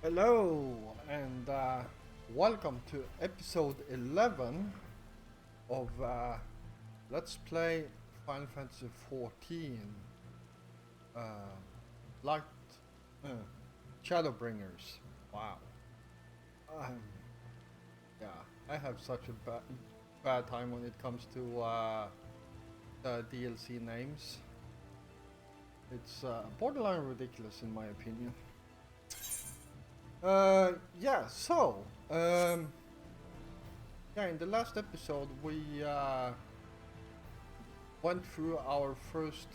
Hello and welcome to episode 11 of Let's Play Final Fantasy 14 uh, Light uh, Shadowbringers. Wow. Um, yeah, I have such a bad time when it comes to the DLC names. It's borderline ridiculous in my opinion. Yeah, so, yeah, in the last episode we went through our first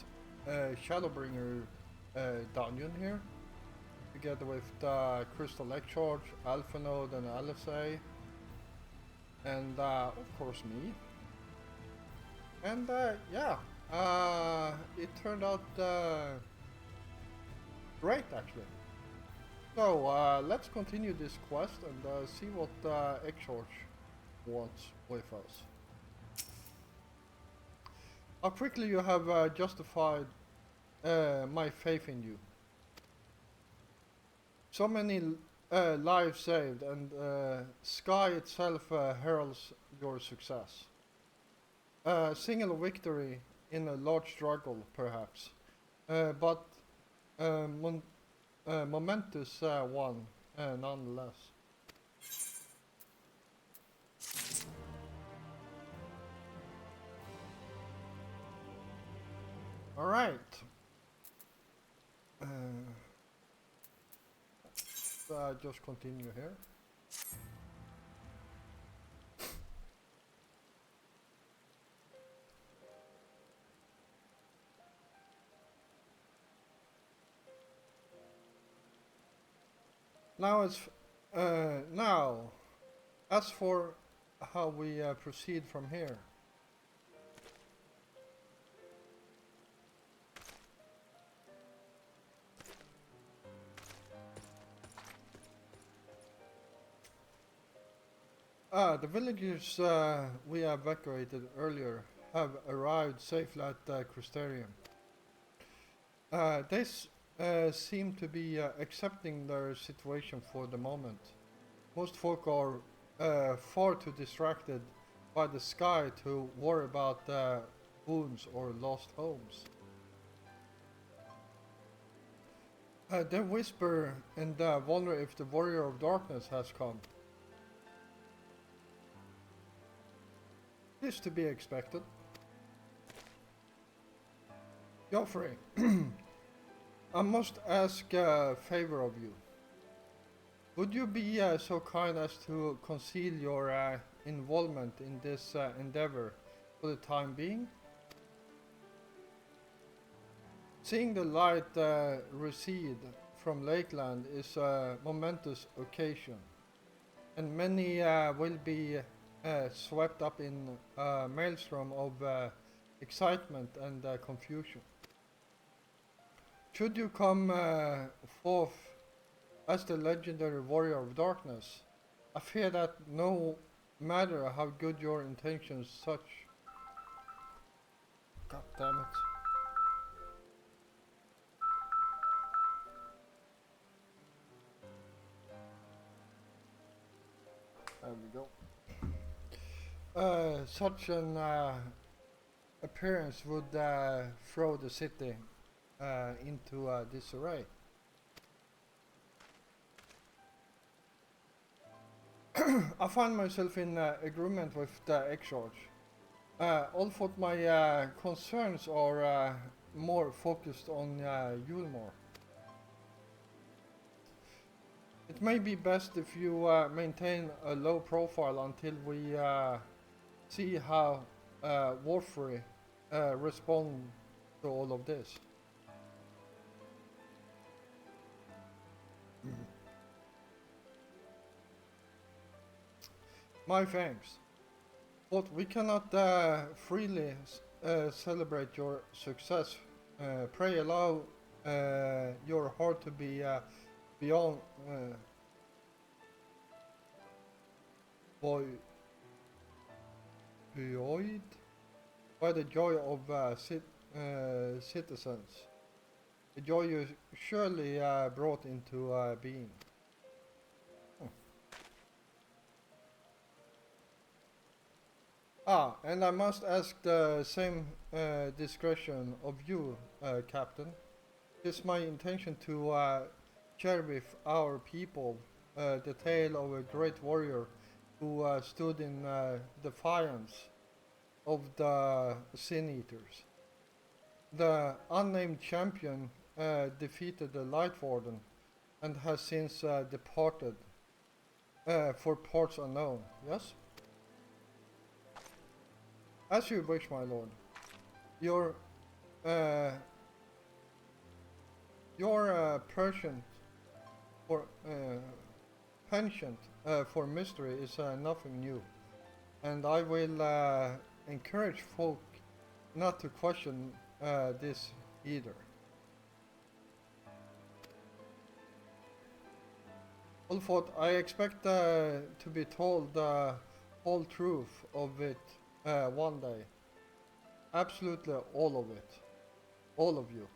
Shadowbringer dungeon here, together with the Crystal Lake Charge, Alpha Node and LSA, and of course me. And yeah, it turned out great actually. So let's continue this quest and see what XIV wants with us. How quickly you have justified my faith in you. So many lives saved, and Sky itself heralds your success. A single victory in a large struggle, perhaps, but momentous one, nonetheless. All right. Just continue here. Now now, as for how we proceed from here. The villagers we evacuated earlier have arrived safely at Crystarium. They seem to be accepting their situation for the moment. Most folk are far too distracted by the sky to worry about wounds or lost homes. They whisper and wonder if the Warrior of Darkness has come. It is to be expected. Joffrey, I must ask a favor of you. Would you be so kind as to conceal your involvement in this endeavor for the time being? Seeing the light recede from Lakeland is a momentous occasion, and many will be swept up in a maelstrom of excitement and confusion. Should you come forth as the legendary Warrior of Darkness, I fear that no matter how good your intentions, such... God damn it. There we go. Such an appearance would throw the city into disarray. I find myself in agreement with the XIV. Although my concerns are more focused on Yulmore. It may be best if you maintain a low profile until we see how Warfrey respond to all of this. My thanks. But we cannot freely celebrate your success. Pray allow your heart to be beyond buoyed by the joy of citizens. The joy you surely brought into being. Ah, and I must ask the same discretion of you, Captain. It's my intention to share with our people the tale of a great warrior who stood in defiance of the Sin Eaters. The unnamed champion defeated the Light Warden and has since departed for parts unknown. Yes? As you wish, my lord. Your uh, Persian for penchant for mystery is nothing new, and I will encourage folk not to question this either. Ulfot, I expect to be told the whole truth of it one day. Absolutely all of it. All of you.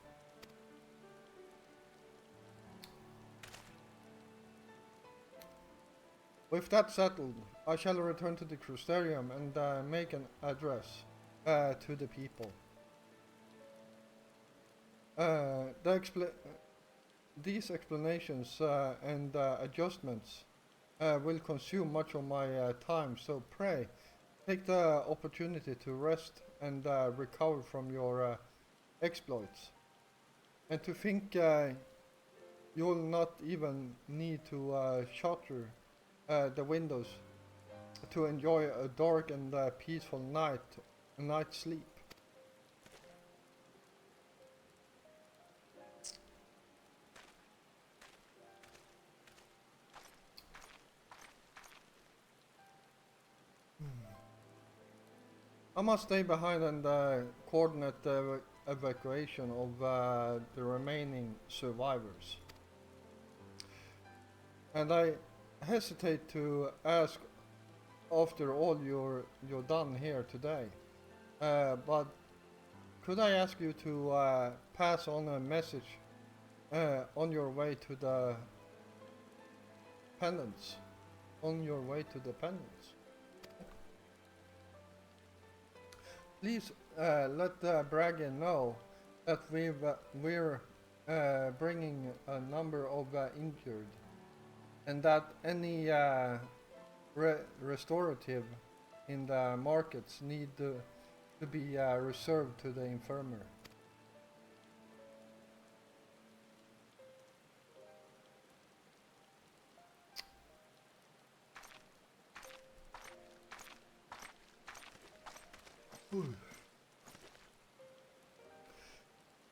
With that settled, I shall return to the Crusterium and make an address to the people. These explanations and adjustments will consume much of my time, so pray take the opportunity to rest and recover from your exploits. And to think you'll not even need to shutter the windows to enjoy a dark and peaceful night's sleep. I must stay behind and coordinate the evacuation of the remaining survivors. And I hesitate to ask after all you're done here today, but could I ask you to pass on a message on your way to the pendants? On your way to the pendants. Please let Bragin know that we're bringing a number of injured, and that any restorative in the markets need to be reserved to the infirmary.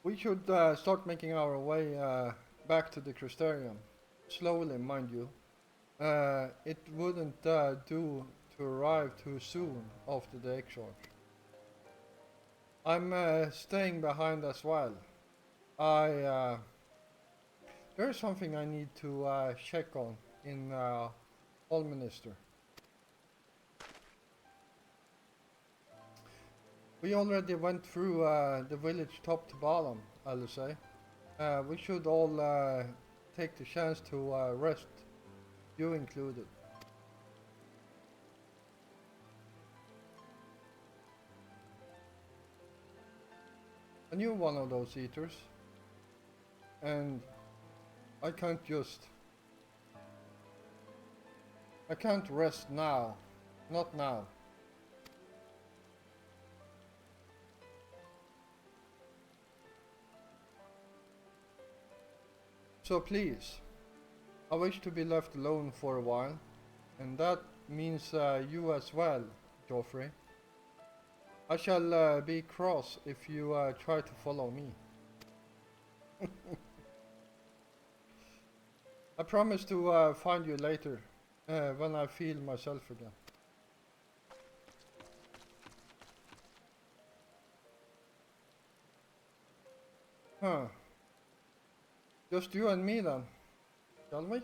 We should start making our way back to the Crusterium. Slowly, mind you. It wouldn't do to arrive too soon after the XIV. I'm staying behind as well. There's something I need to check on in Allminister. We already went through the village top to bottom, I'll say. We should all take the chance to rest, you included. I knew one of those eaters, and I can't rest now, not now. So please, I wish to be left alone for a while, and that means you as well, Joffrey. I shall be cross if you try to follow me. I promise to find you later, when I feel myself again. Huh. Just you and me then, shall we?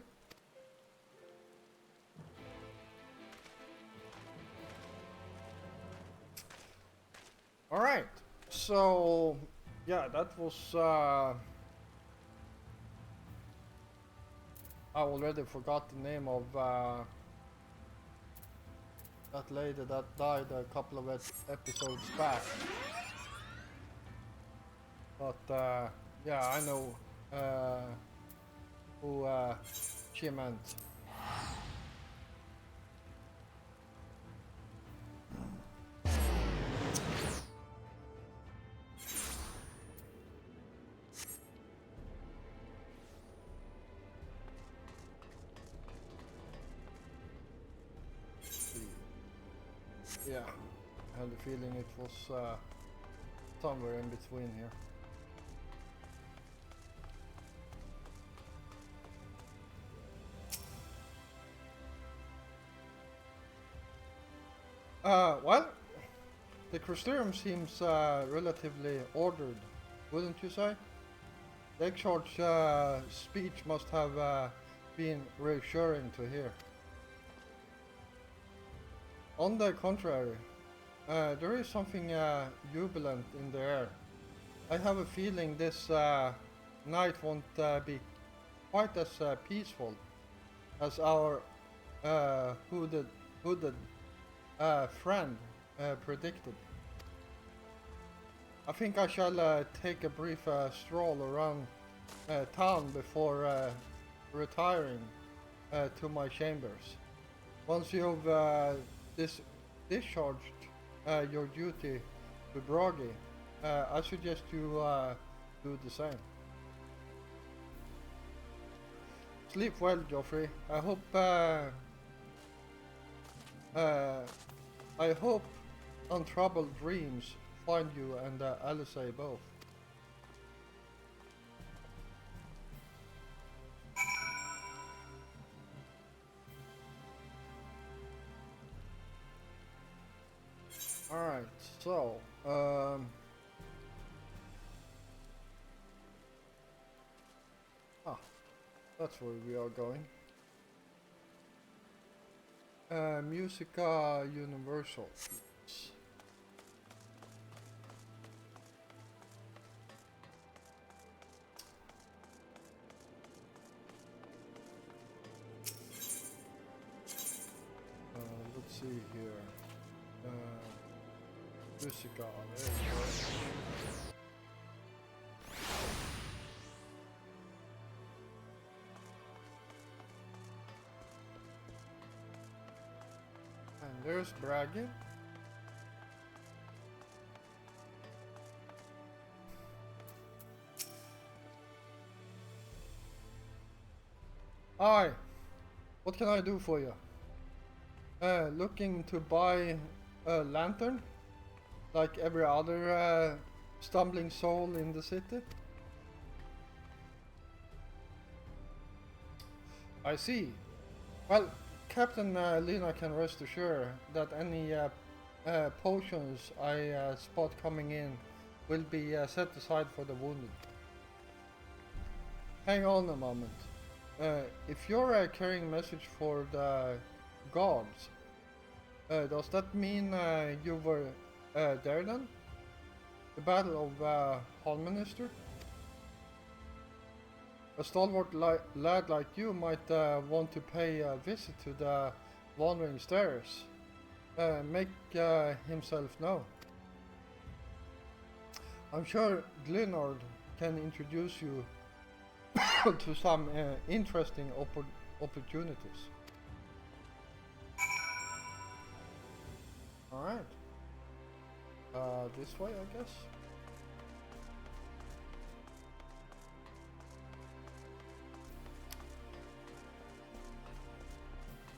Alright, so yeah, that was I already forgot the name of that lady that died a couple of episodes back. But yeah, I know who she meant. Yeah, I had the feeling it was somewhere in between here. Well, the Crystarium seems relatively ordered, wouldn't you say? The XIV's speech must have been reassuring to hear. On the contrary, there is something jubilant in the air. I have a feeling this night won't be quite as peaceful as our hooded friend predicted. I think I shall take a brief stroll around town before retiring to my chambers. Once you've discharged your duty to Broggy, I suggest you do the same. Sleep well, Geoffrey. I hope untroubled dreams find you and Alice both. Alright, so that's where we are going. Musica Universal. Let's see here. Musica, there you go. And there's Braggy. Hi, what can I do for you? Looking to buy a lantern? Like every other stumbling soul in the city? I see. Well, Captain Lena can rest assured that any potions I spot coming in will be set aside for the wounded. Hang on a moment. If you're carrying a message for the gods, does that mean you were there then? The Battle of Hallminister? A stalwart lad like you might want to pay a visit to the Wandering Stairs. Make himself known. I'm sure Glenard can introduce you to some interesting opportunities. Alright. This way, I guess.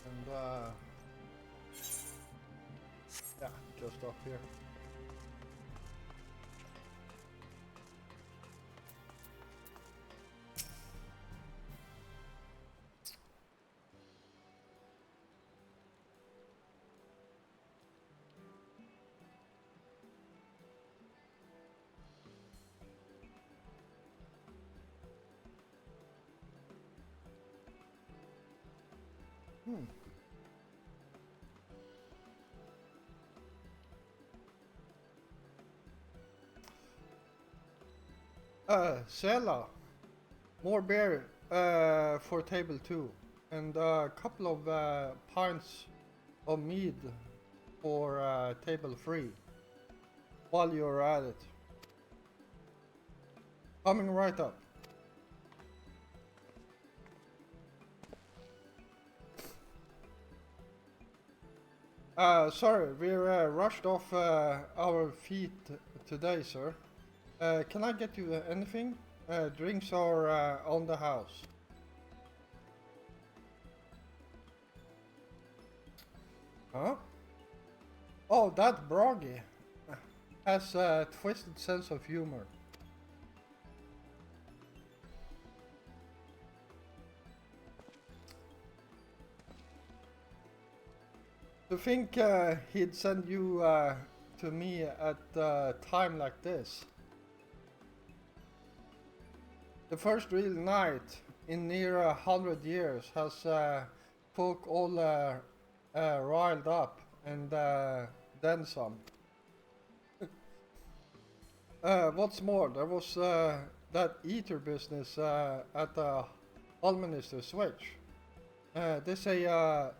And yeah, just up here. Sela, more beer for table 2, and a couple of pints of mead for table 3 while you're at it. Coming right up. Sorry, we're rushed off our feet today, sir. Can I get you anything? Drinks are on the house. Huh? Oh, that Broggy has a twisted sense of humor. To think he'd send you to me at a time like this. The first real night in near 100 years has folk all riled up and then some. What's more, there was that eater business at the Alminister Switch. They say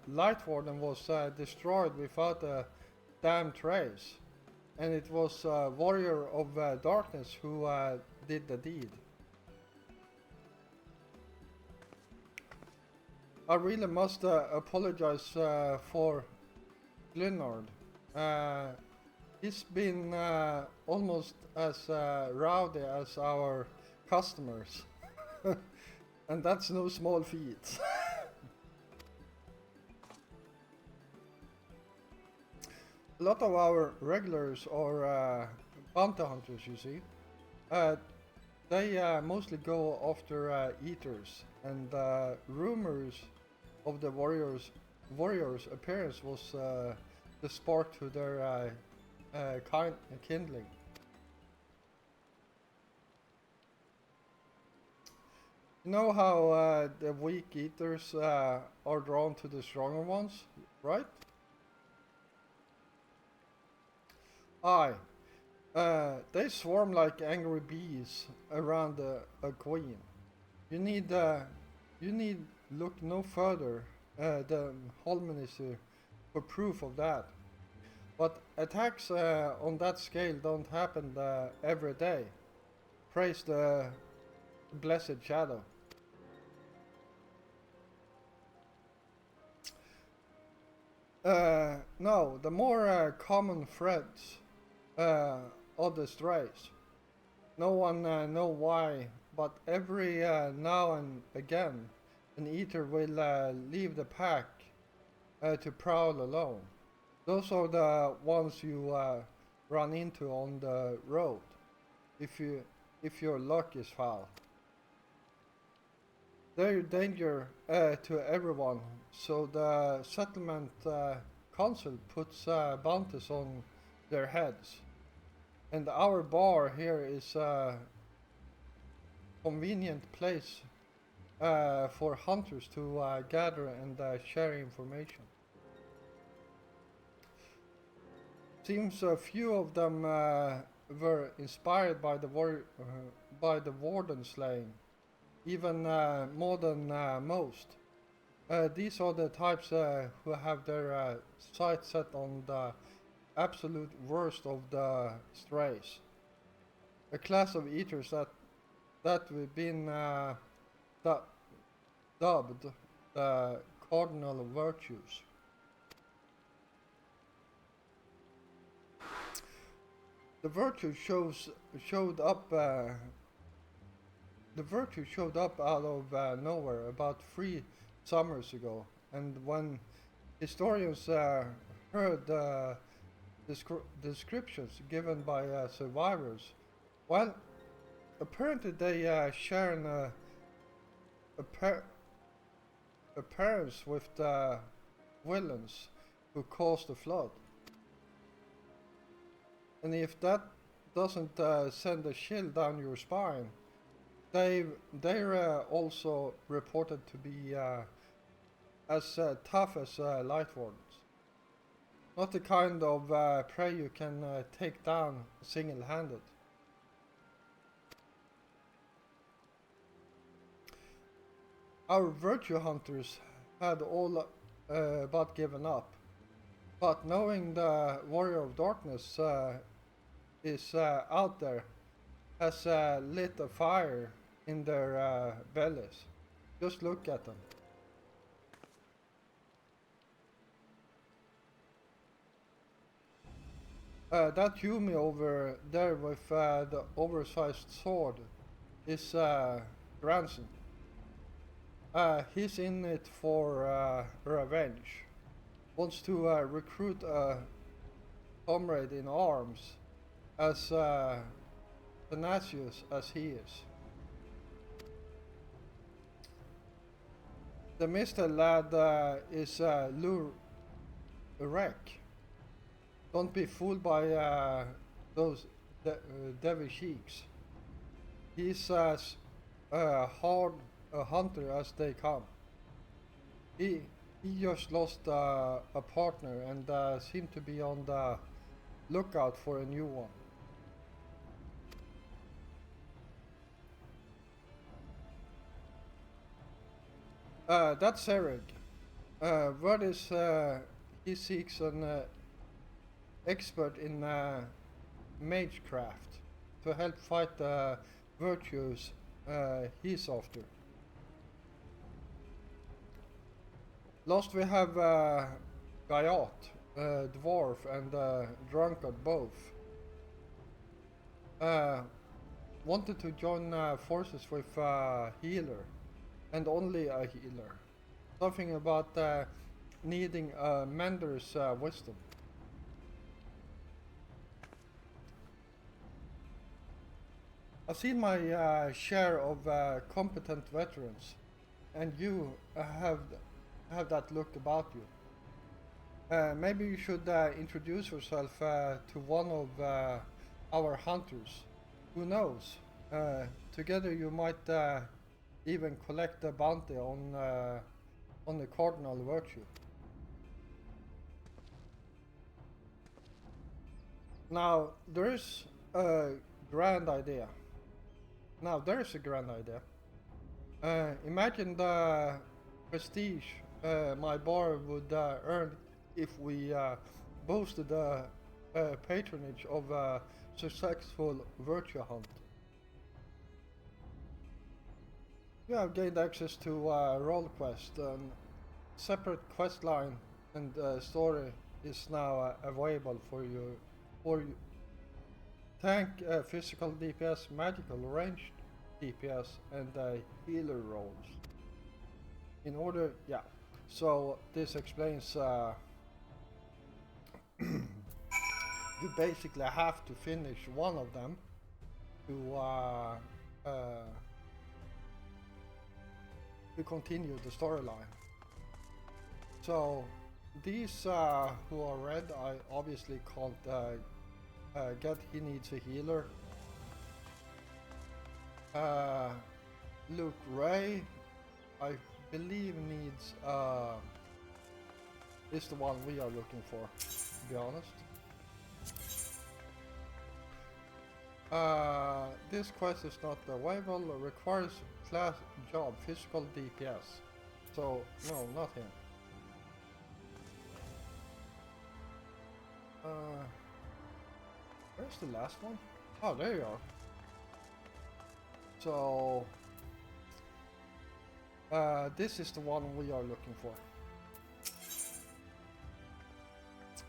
Light Warden was destroyed without a damn trace, and it was Warrior of Darkness who did the deed. I really must apologize for Glenard. He's been almost as rowdy as our customers, and that's no small feat. A lot of our regulars are bounty hunters, you see. They mostly go after eaters, and rumors of the warriors' appearance was the spark to their kindling. You know how the weak eaters are drawn to the stronger ones, right? Aye. They swarm like angry bees around a queen. You need look no further than Holminister for proof of that. But attacks on that scale don't happen every day. Praise the blessed shadow. No, the more common threats of the strays. No one know why, but every now and again, an eater will leave the pack to prowl alone. Those are the ones you run into on the road, if your luck is foul. They're danger to everyone, so the settlement council puts bounties on their heads. And our bar here is a convenient place for hunters to gather and share information. Seems a few of them were inspired by the warden slaying, even more than most. These are the types who have their sights set on the absolute worst of the strays. A class of eaters that we've been dubbed the cardinal virtues. The virtue showed up. The virtue showed up out of nowhere about 3 summers ago, and when historians heard descriptions given by survivors, well, apparently they share an appearance with the villains who caused the flood. And if that doesn't send a chill down your spine, they're also reported to be as tough as light wardens. Not the kind of prey you can take down single-handed. Our virtue hunters had all but given up. But knowing the Warrior of Darkness is out there has lit a fire in their bellies. Just look at them. That Yumi over there with the oversized sword is grandson. He's in it for revenge. Wants to recruit a comrade in arms as tenacious as he is. The Mr. Lad is Lou Rek. Don't be fooled by those Devi sheiks. He's as hard a hunter as they come. He he just lost a partner and seemed to be on the lookout for a new one. That's Eric. Word is he seeks an expert in magecraft to help fight the virtues he's after. Last we have Gayat, dwarf and drunkard both. Wanted to join forces with healer, and only a healer. Something about needing a mentor's wisdom. I've seen my share of competent veterans, and you have that look about you. Maybe you should introduce yourself to one of our hunters. Who knows? Together you might even collect a bounty on the cardinal virtue. Now there's a grand idea. Now there's a grand idea. Imagine the prestige my bar would earn if we boasted the patronage of a successful virtue hunt. You have gained access to roll quest, and separate quest line and story is now available for you. For you. Tank, physical DPS, magical ranged DPS, and healer roles. In order, yeah. So this explains you basically have to finish one of them to continue the storyline. So these who are red, I obviously can't get. He needs a healer. Luke Ray, I believe needs is the one we are looking for, to be honest. This quest is not available, requires class job, physical DPS. So, no, not him. Where's the last one? Oh, there you are. So, this is the one we are looking for.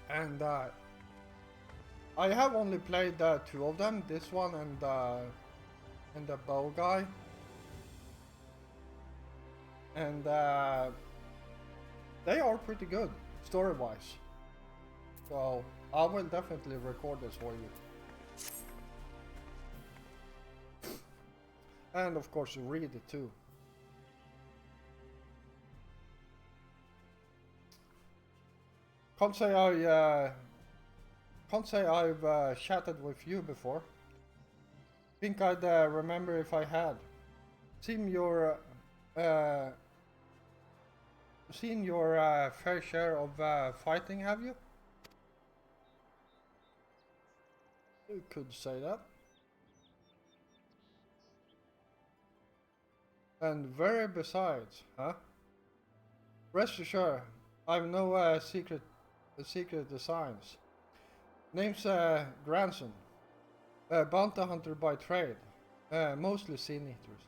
And I have only played two of them, this one and the bow guy. And they are pretty good, story-wise. So I will definitely record this for you. And of course you read it too. Can't say I've chatted with you before. Think I'd remember if I had. Seen your fair share of fighting, have you? You could say that. And very besides, huh? Rest assured, I've no secret secret designs. Name's Grandson, bounty hunter by trade, mostly sin eaters.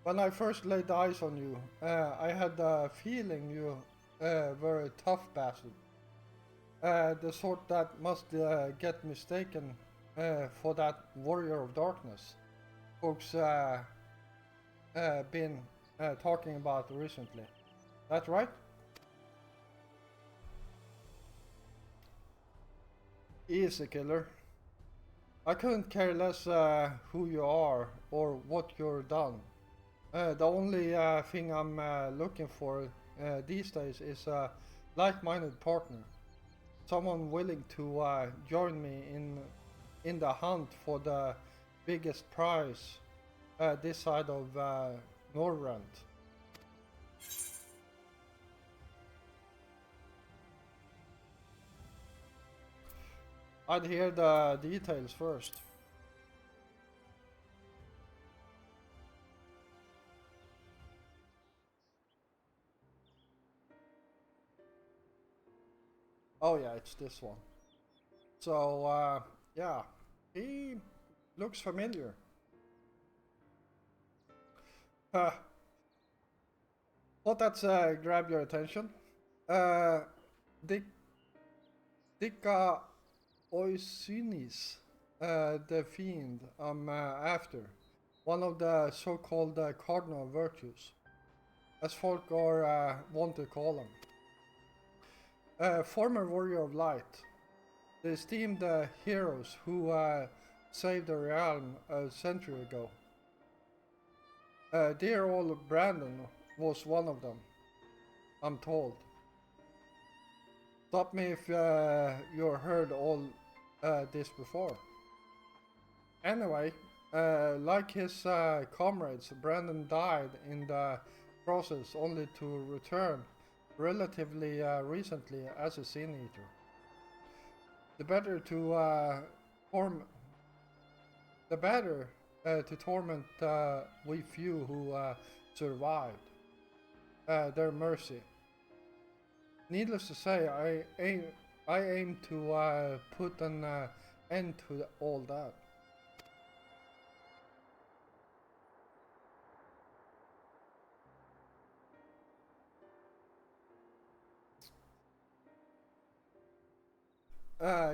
When I first laid eyes on you, I had the feeling you were a tough bastard. The sort that must get mistaken for that warrior of darkness folks been talking about recently. That right? He is a killer. I couldn't care less who you are or what you're done. The only thing I'm looking for these days is a like-minded partner. Someone willing to join me in the hunt for the biggest prize this side of Norrand. I'd hear the details first. Oh yeah, it's this one. So, yeah, he looks familiar. Uh, what that's grab your attention? Uh, Dick, Dicka Oisinis, the fiend I'm after. One of the so-called cardinal virtues, as folk are want to call them. Former warrior of light, the esteemed heroes who saved the realm a century ago. Dear old Brandon was one of them, I'm told. Stop me if you heard all this before. Anyway, like his comrades, Brandon died in the process only to return relatively recently as a sin eater. The better to torment we few who survived. Their mercy. Needless to say, I aim to put an end to all that.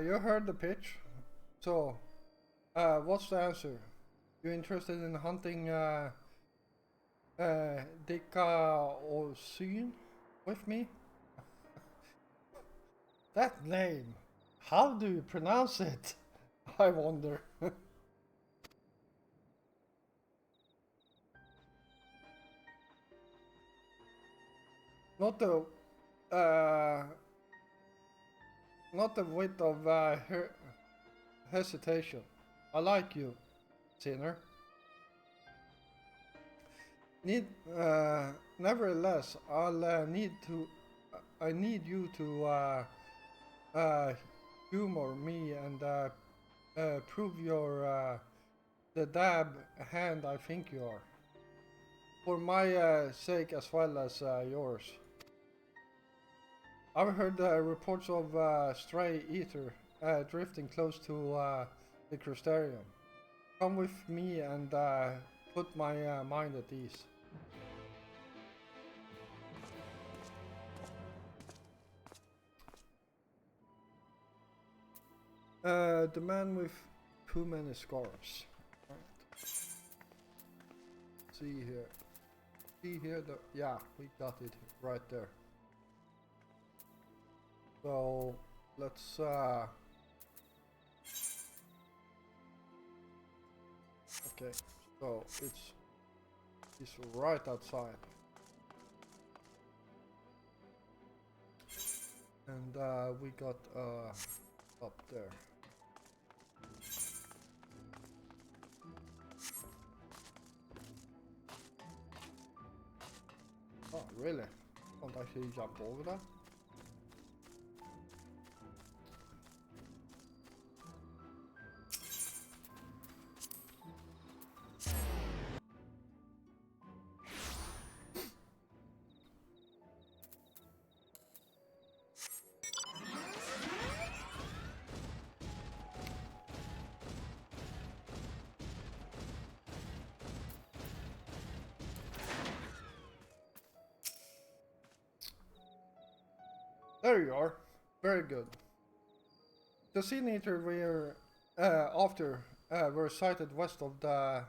You heard the pitch. So, what's the answer? You interested in hunting Dika Osun with me? That name. How do you pronounce it? I wonder. Not the not a bit of hesitation. I like you, sinner. Need, nevertheless, I need you to humor me and prove you're the dab hand I think you are. For my sake as well as yours. I've heard reports of stray ether drifting close to the crustarium. Come with me and put my mind at ease. The man with too many scars. Right. See here. See here, yeah, we got it right there. So let's okay, so it's right outside. And we got up there. Oh really? Can't actually jump over that? There you are. Very good. The Sea Eater were after were sighted west of the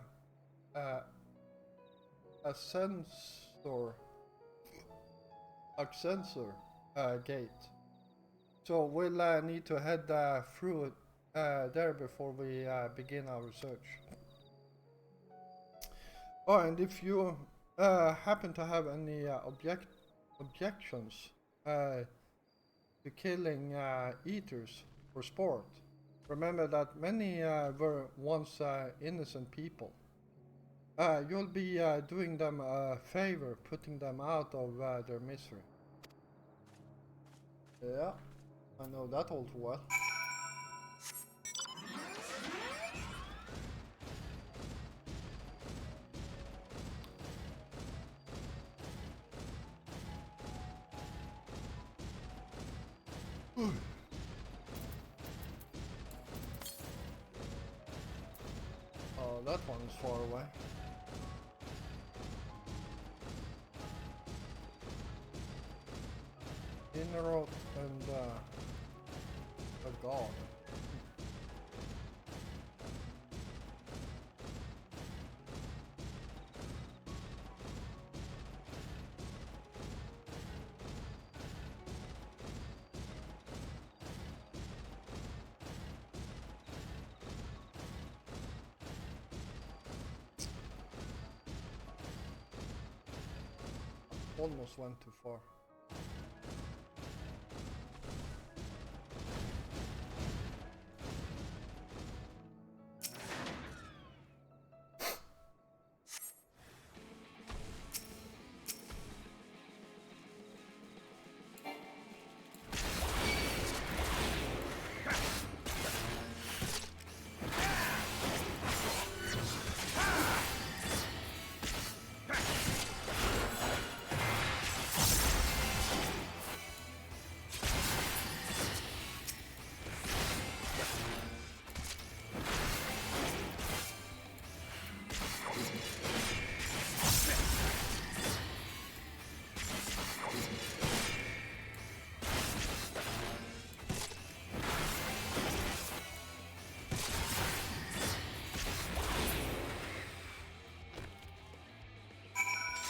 uh, Ascensor gate. So we'll need to head through there before we begin our research. Oh, and if you happen to have any objections to killing eaters for sport, remember that many were once innocent people. You'll be doing them a favor, putting them out of their misery. Yeah, I know that all too well. Oh, that one is far away. Innerot and a god. Almost went too far.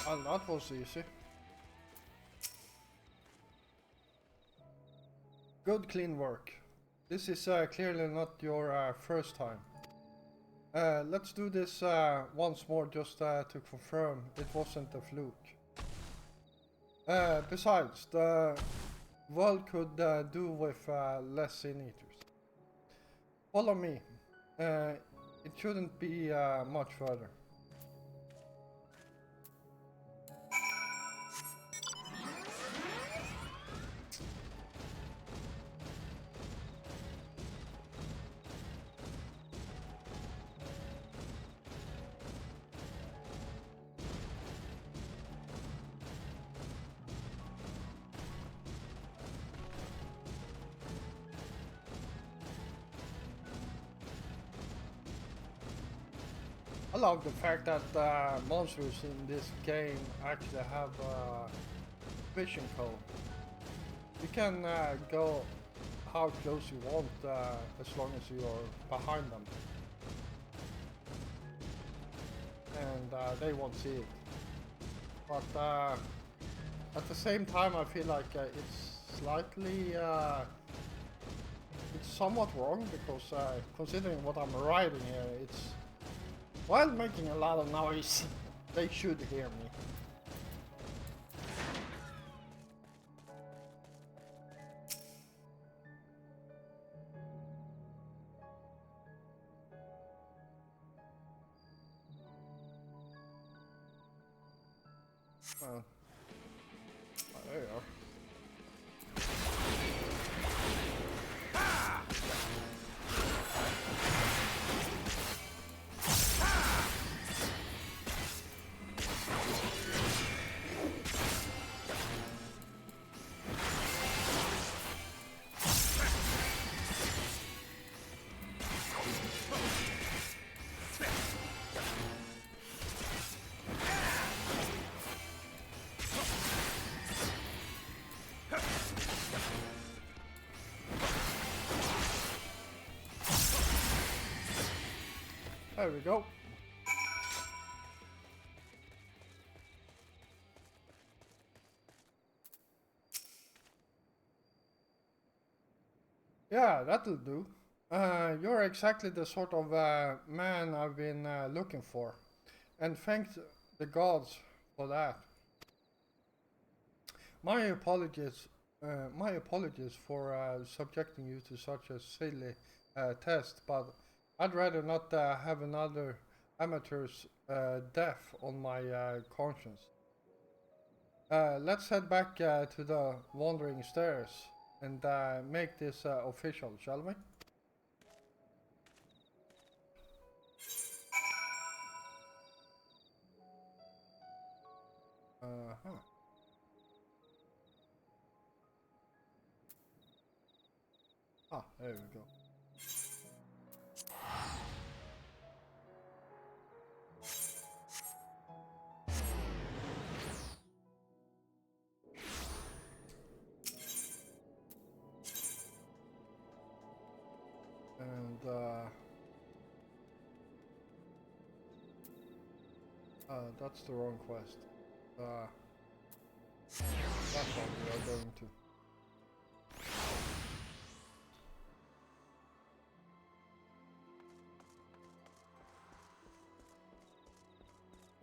Well, that was easy. Good clean work. This is clearly not your first time. Let's do this once more just to confirm it wasn't a fluke. Besides, the world could do with less Sin Eaters. Follow me. It shouldn't be much further. I love the fact that monsters in this game actually have vision code. You can go how close you want as long as you're behind them. And they won't see it. But at the same time I feel like it's slightly it's somewhat wrong because considering what I'm riding here, it's while making a lot of noise. They should hear me. Well, there you are. There we go. Yeah, that'll do. You're exactly the sort of man I've been looking for. And thank the gods for that. My apologies. My apologies for subjecting you to such a silly test, but I'd rather not have another amateur's death on my conscience. Let's head back to the wandering stairs and make this official, shall we? Uh-huh. Ah, there we go. And that's the wrong quest. That one we are going to.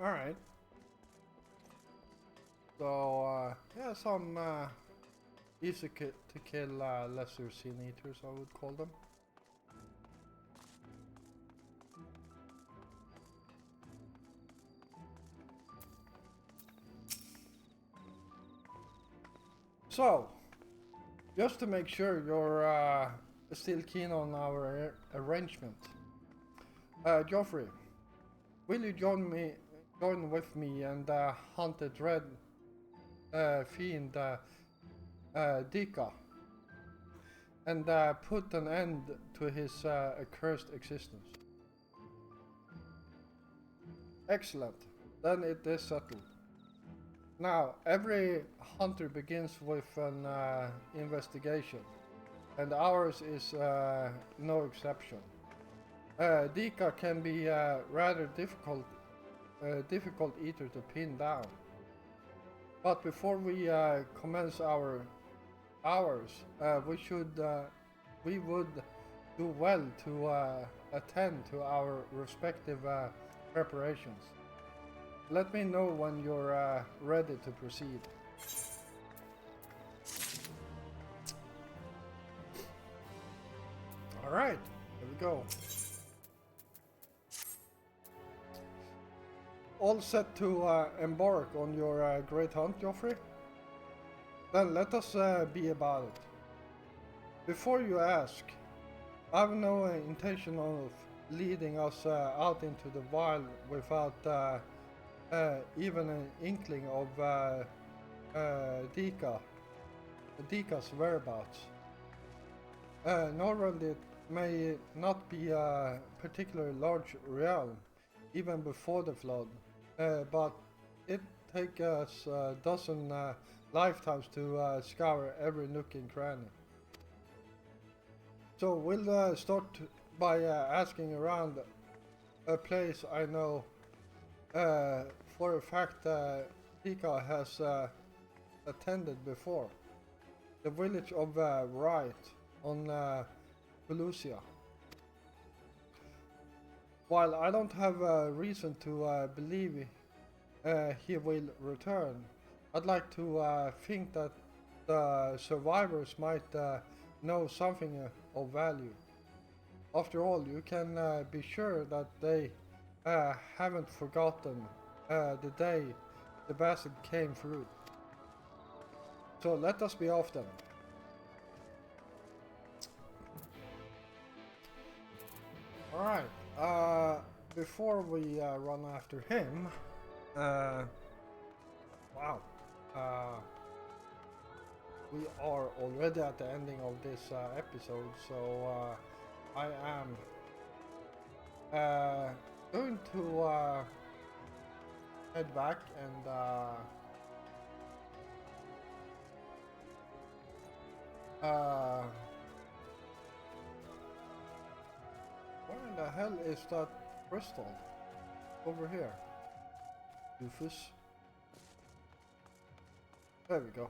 Alright. So, yeah, some easy to kill lesser sin eaters, I would call them. So, just to make sure you're still keen on our arrangement. Joffrey, will you join with me and hunt the dread fiend Dika and put an end to his accursed existence? Excellent. Then it is settled. Now, every hunter begins with an investigation, and ours is no exception. Dika can be rather difficult eater to pin down. But before we commence ours, we would do well to attend to our respective preparations. Let me know when you're ready to proceed. Alright, here we go. All set to embark on your great hunt, Joffrey? Then let us be about it. Before you ask, I have no intention of leading us out into the wild without even an inkling of Dika's whereabouts. Norrland may not be a particularly large realm, even before the flood, but it takes us a dozen lifetimes to scour every nook and cranny. So we'll start by asking around a place I know for a fact Dika has attended before. The village of Wright on Pelusia. While I don't have a reason to believe he will return, I'd like to think that the survivors might know something of value. After all, you can be sure that they haven't forgotten the day the bastard came through. So let us be off then. Alright, before we run after him, wow, we are already at the ending of this episode, so I am going to head back and where in the hell is that crystal over here. Doofus. There we go.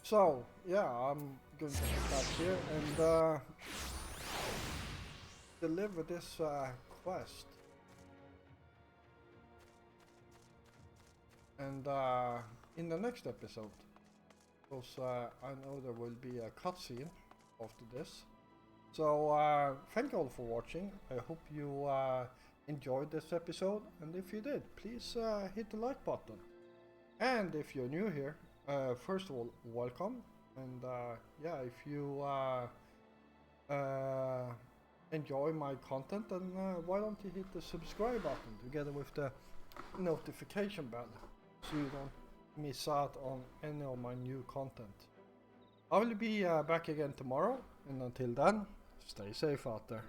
So, yeah, I'm going to head back here and deliver this quest. And in the next episode, because I know there will be a cutscene after this. So thank you all for watching. I hope you enjoyed this episode, and if you did, please hit the like button. And if you're new here, first of all, welcome. And yeah, if you enjoy my content, then why don't you hit the subscribe button together with the notification bell, so you don't miss out on any of my new content. I will be back again tomorrow, and until then, stay safe out there.